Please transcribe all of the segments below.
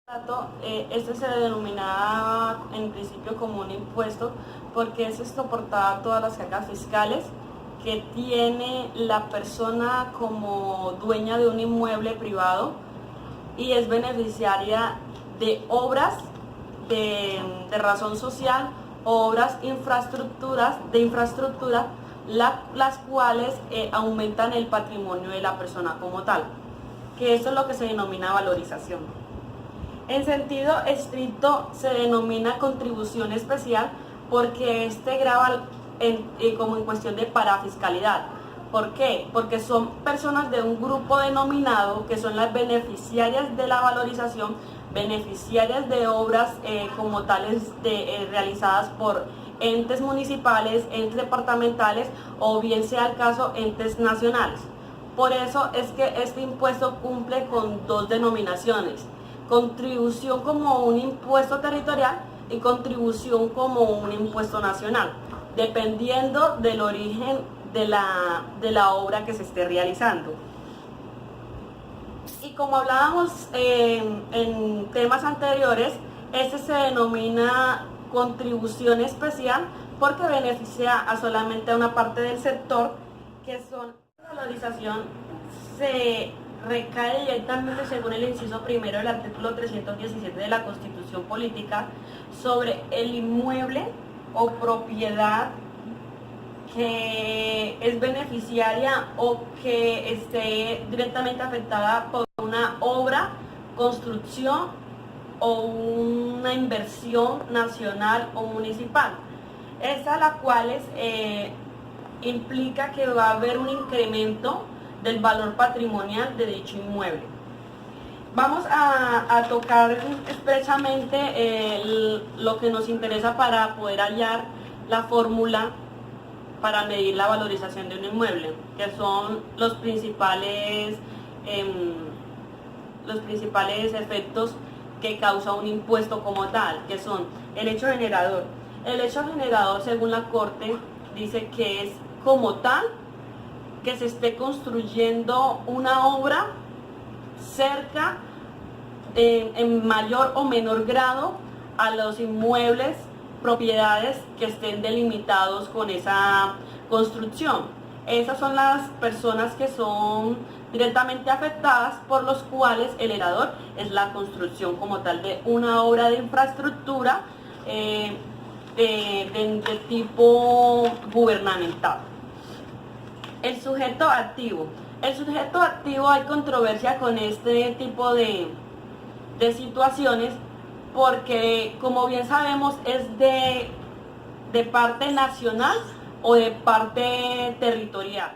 Este se denominaba en principio como un impuesto porque eso soportaba todas las cargas fiscales que tiene la persona como dueña de un inmueble privado y es beneficiaria de obras de razón social o obras de infraestructura, las cuales aumentan el patrimonio de la persona como tal, que eso es lo que se denomina valorización. En sentido estricto se denomina contribución especial porque grava como en cuestión de parafiscalidad. ¿Por qué? Porque son personas de un grupo denominado que son las beneficiarias de la valorización, beneficiarias de obras como tales realizadas por entes municipales, entes departamentales o bien sea el caso entes nacionales. Por eso es que este impuesto cumple con dos denominaciones: contribución como un impuesto territorial y contribución como un impuesto nacional, dependiendo del origen de la obra que se esté realizando. Y como hablábamos en temas anteriores, este se denomina contribución especial porque beneficia a solamente a una parte del sector, que son la valorización se recae directamente, según el inciso primero del artículo 317 de la Constitución Política, sobre el inmueble o propiedad que es beneficiaria o que esté directamente afectada por una obra, construcción o una inversión nacional o municipal. Esta la cual implica que va a haber un incremento del valor patrimonial de dicho inmueble. Vamos a tocar expresamente lo que nos interesa para poder hallar la fórmula para medir la valorización de un inmueble, que son los principales efectos que causa un impuesto como tal, que son el hecho generador. El hecho generador, según la Corte, dice que es como tal que se esté construyendo una obra cerca, en mayor o menor grado, a los inmuebles, propiedades que estén delimitados con esa construcción. Esas son las personas que son directamente afectadas, por los cuales el generador es la construcción como tal de una obra de infraestructura de tipo gubernamental. El sujeto activo. El sujeto activo, hay controversia con este tipo de situaciones porque, como bien sabemos, es de parte nacional o de parte territorial.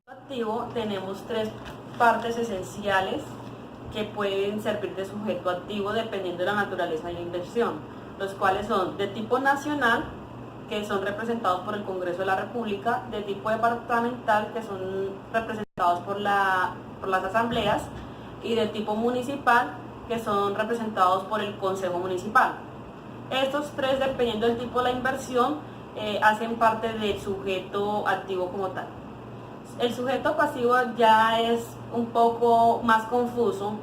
Activo, tenemos tres partes esenciales que pueden servir de sujeto activo dependiendo de la naturaleza de la inversión, los cuales son de tipo nacional, que son representados por el Congreso de la República, de tipo departamental, que son representados por las asambleas, y de tipo municipal, que son representados por el Consejo Municipal. Estos tres, dependiendo del tipo de la inversión, hacen parte del sujeto activo como tal. El sujeto pasivo ya es un poco más confuso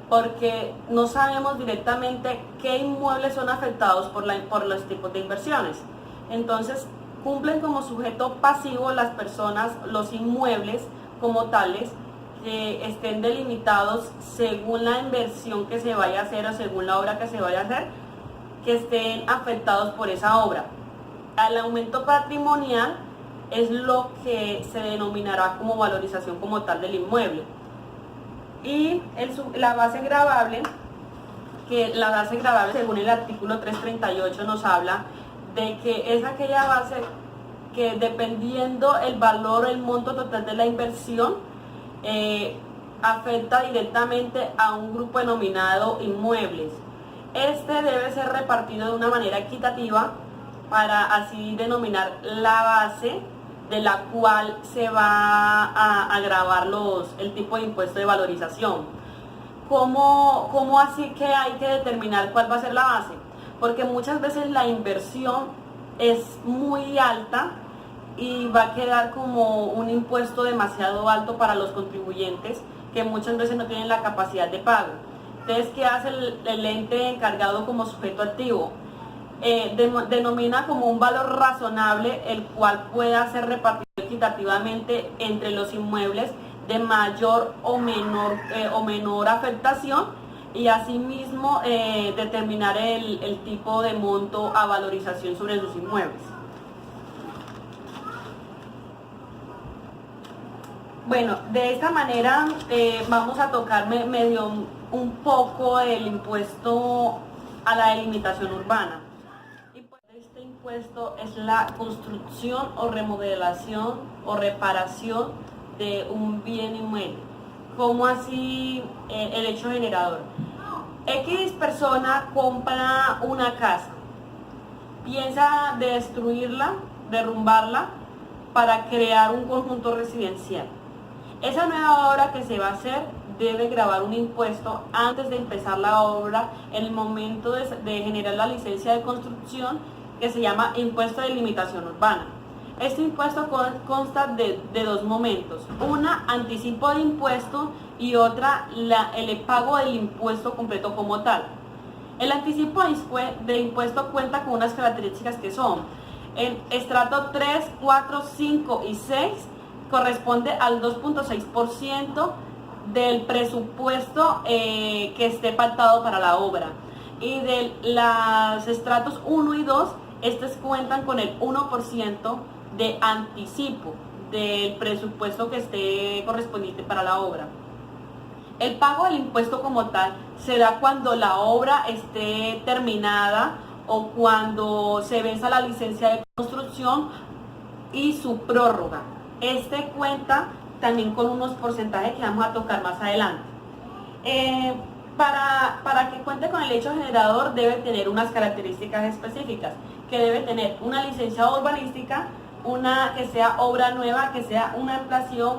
porque no sabemos directamente qué inmuebles son afectados por los tipos de inversiones. Entonces, cumplen como sujeto pasivo las personas, los inmuebles como tales, que estén delimitados según la inversión que se vaya a hacer o según la obra que se vaya a hacer, que estén afectados por esa obra. El aumento patrimonial es lo que se denominará como valorización como tal del inmueble. Y la base gravable, según el artículo 338 nos habla de que es aquella base que, dependiendo el valor, el monto total de la inversión, afecta directamente a un grupo denominado inmuebles. Este debe ser repartido de una manera equitativa para así denominar la base de la cual se va a gravar el tipo de impuesto de valorización. ¿Cómo así que hay que determinar cuál va a ser la base? Porque muchas veces la inversión es muy alta y va a quedar como un impuesto demasiado alto para los contribuyentes, que muchas veces no tienen la capacidad de pago. Entonces, ¿qué hace el ente encargado como sujeto activo? Denomina como un valor razonable el cual pueda ser repartido equitativamente entre los inmuebles de mayor o menor afectación, y asimismo determinar el tipo de monto a valorización sobre sus inmuebles. Bueno, de esta manera vamos a tocar medio un poco el impuesto a la delimitación urbana. Este impuesto es la construcción o remodelación o reparación de un bien inmueble. ¿Cómo así el hecho generador? X persona compra una casa, piensa destruirla, derrumbarla para crear un conjunto residencial. Esa nueva obra que se va a hacer debe gravar un impuesto antes de empezar la obra, en el momento de generar la licencia de construcción, que se llama impuesto de limitación urbana. Este impuesto consta de dos momentos: una, anticipo de impuesto, y otra, el pago del impuesto completo como tal. El anticipo de impuesto cuenta con unas características que son: el estrato 3, 4, 5 y 6 corresponde al 2.6% del presupuesto que esté pactado para la obra, y de los estratos 1 y 2, estos cuentan con el 1% de anticipo del presupuesto que esté correspondiente para la obra. El pago del impuesto como tal se da cuando la obra esté terminada o cuando se venza la licencia de construcción y su prórroga. Este cuenta también con unos porcentajes que vamos a tocar más adelante. Para que cuente con el hecho generador debe tener unas características específicas, que debe tener una licencia urbanística, que sea obra nueva, que sea una ampliación,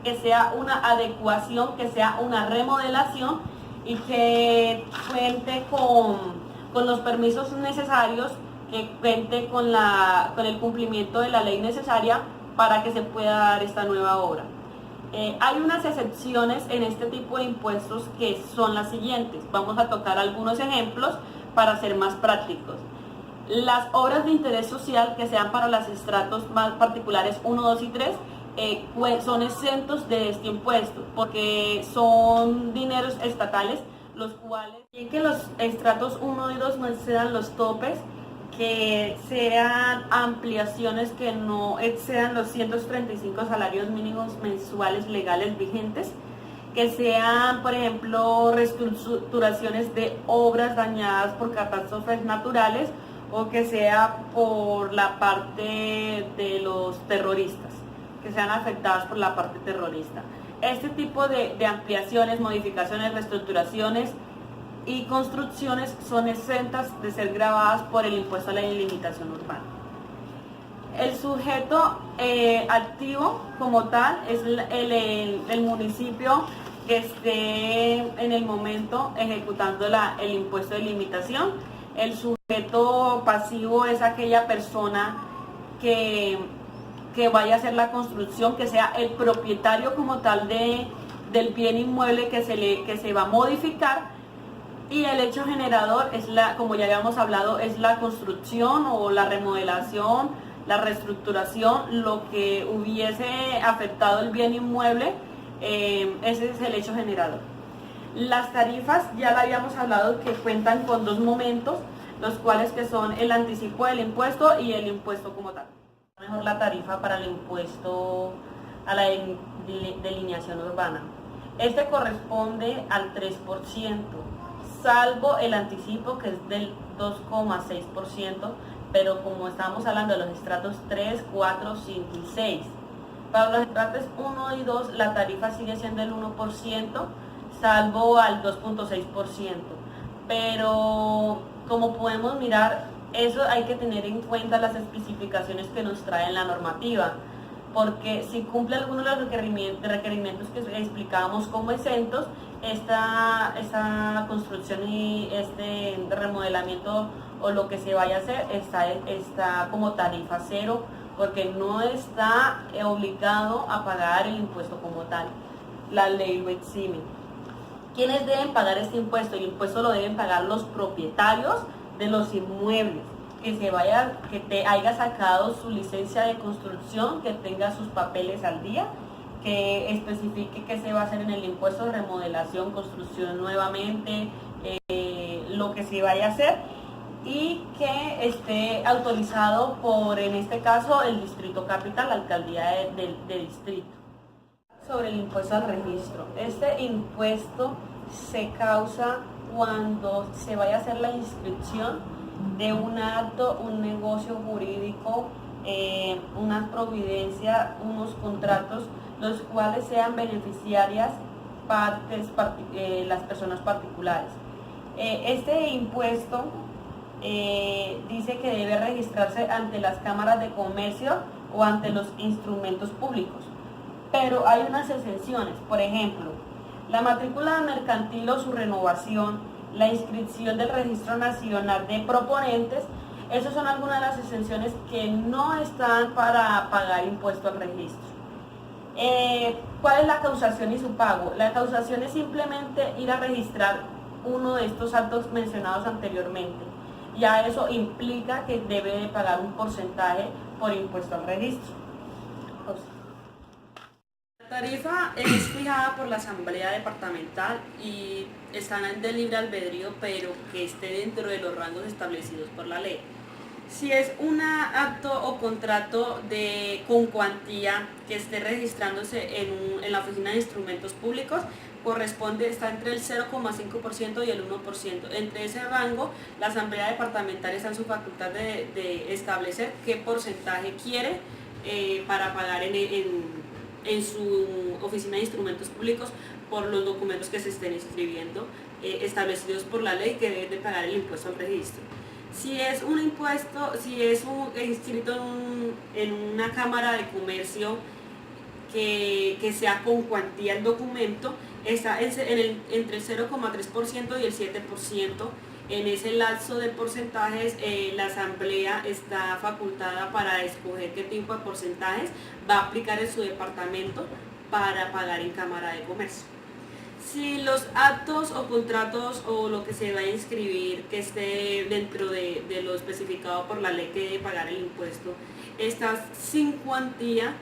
que sea una adecuación, que sea una remodelación, y que cuente con los permisos necesarios, que cuente con el cumplimiento de la ley necesaria para que se pueda dar esta nueva obra. Hay unas excepciones en este tipo de impuestos que son las siguientes. Vamos a tocar algunos ejemplos para ser más prácticos. Las obras de interés social que sean para los estratos más particulares 1, 2 y 3 son exentos de este impuesto, porque son dineros estatales, los cuales, bien que los estratos 1 y 2 no excedan los topes, que sean ampliaciones que no excedan los 135 salarios mínimos mensuales legales vigentes, que sean, por ejemplo, reestructuraciones de obras dañadas por catástrofes naturales, o que sea por la parte de los terroristas, que sean afectadas por la parte terrorista. Este tipo de ampliaciones, modificaciones, reestructuraciones y construcciones son exentas de ser gravadas por el impuesto a la delimitación urbana. El sujeto activo como tal es el municipio que esté en el momento ejecutando el impuesto de limitación. El sujeto pasivo es aquella persona que vaya a hacer la construcción, que sea el propietario como tal del bien inmueble que se va a modificar. Y el hecho generador es como ya habíamos hablado, es la construcción o la remodelación, la reestructuración, lo que hubiese afectado el bien inmueble. Ese es el hecho generador. Las tarifas ya la habíamos hablado, que cuentan con dos momentos, los cuales que son el anticipo del impuesto y el impuesto como tal. Mejor la tarifa para el impuesto a la delineación urbana. Este corresponde al 3%, salvo el anticipo, que es del 2,6%, pero como estábamos hablando de los estratos 3, 4, 5 y 6. Para los estratos 1 y 2 la tarifa sigue siendo el 1%, salvo al 2.6%. Pero como podemos mirar, eso hay que tener en cuenta las especificaciones que nos trae la normativa, porque si cumple algunos de los requerimientos que explicábamos como exentos, esta construcción y este remodelamiento o lo que se vaya a hacer está como tarifa cero, porque no está obligado a pagar el impuesto como tal. La ley lo exime. ¿Quiénes deben pagar este impuesto? El impuesto lo deben pagar los propietarios de los inmuebles, que te haya sacado su licencia de construcción, que tenga sus papeles al día, que especifique qué se va a hacer en el impuesto de remodelación, construcción nuevamente, lo que se vaya a hacer, y que esté autorizado por, en este caso, el Distrito Capital, la alcaldía de distrito. Sobre el impuesto al registro. Este impuesto se causa cuando se vaya a hacer la inscripción de un acto, un negocio jurídico, una providencia, unos contratos, los cuales sean beneficiarias las personas particulares. Este impuesto dice que debe registrarse ante las cámaras de comercio o ante los instrumentos públicos, pero hay unas exenciones. Por ejemplo, la matrícula mercantil o su renovación, la inscripción del Registro Nacional de Proponentes. Esas son algunas de las exenciones que no están para pagar impuesto al registro. ¿Cuál es la causación y su pago? La causación es simplemente ir a registrar uno de estos actos mencionados anteriormente. Ya eso implica que debe de pagar un porcentaje por impuesto al registro. La tarifa es fijada por la Asamblea Departamental y está de libre albedrío, pero que esté dentro de los rangos establecidos por la ley. Si es un acto o contrato con cuantía que esté registrándose en la Oficina de Instrumentos Públicos, está entre el 0,5% y el 1%. Entre ese rango, la Asamblea Departamental está en su facultad de establecer qué porcentaje quiere para pagar en su Oficina de Instrumentos Públicos por los documentos que se estén inscribiendo, establecidos por la ley, que deben de pagar el impuesto al registro. Si es un impuesto, si es inscrito en una cámara de comercio que sea con cuantía el documento, está entre el 0,3% y el 7%. En ese lapso de porcentajes, la Asamblea está facultada para escoger qué tipo de porcentajes va a aplicar en su departamento para pagar en Cámara de Comercio. Si los actos o contratos o lo que se va a inscribir que esté dentro de lo especificado por la ley que debe pagar el impuesto está sin cuantía,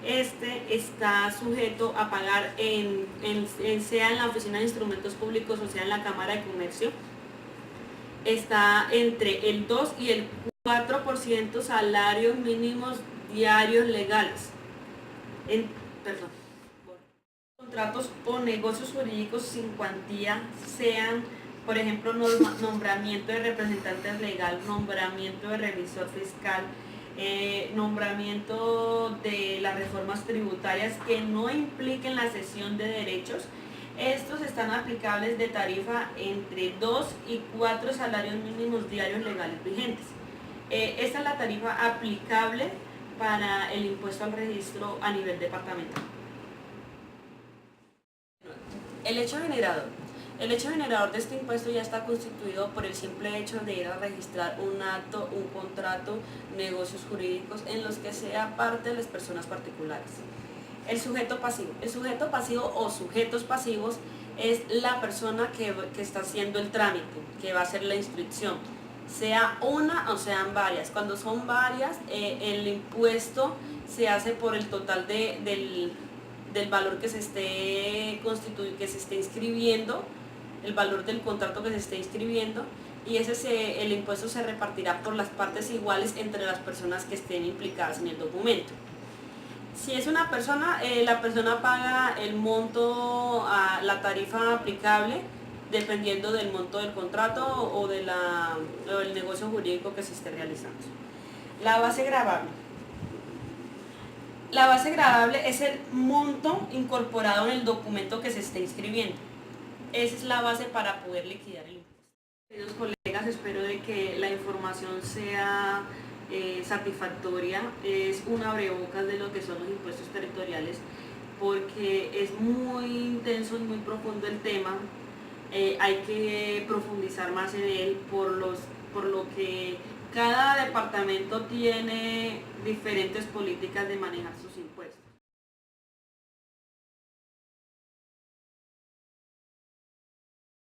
está sujeto a pagar sea en la Oficina de Instrumentos Públicos o sea en la Cámara de Comercio, está entre el 2 y el 4% salarios mínimos diarios legales. Contratos o negocios jurídicos sin cuantía sean, por ejemplo, nombramiento de representante legal, nombramiento de revisor fiscal, nombramiento de las reformas tributarias que no impliquen la cesión de derechos. Estos están aplicables de tarifa entre 2 y 4 salarios mínimos diarios legales vigentes. Esta es la tarifa aplicable para el impuesto al registro a nivel departamental. El hecho generador de este impuesto ya está constituido por el simple hecho de ir a registrar un acto, un contrato, negocios jurídicos en los que sea parte de las personas particulares. El sujeto pasivo o sujetos pasivos es la persona que está haciendo el trámite, que va a hacer la inscripción, sea una o sean varias. Cuando son varias, el impuesto se hace por el total del valor que se esté inscribiendo, el valor del contrato que se esté inscribiendo, y el impuesto se repartirá por las partes iguales entre las personas que estén implicadas en el documento. Si es una persona, la persona paga el monto, la tarifa aplicable, dependiendo del monto del contrato o del negocio jurídico que se esté realizando. La base gravable. La base gravable es el monto incorporado en el documento que se esté inscribiendo. Esa es la base para poder liquidar el impuesto. Queridos colegas, espero de que la información sea satisfactoria. Es un abrebocas de lo que son los impuestos territoriales, porque es muy intenso y muy profundo el tema. Hay que profundizar más en él por lo que cada departamento tiene diferentes políticas de manejar sus impuestos.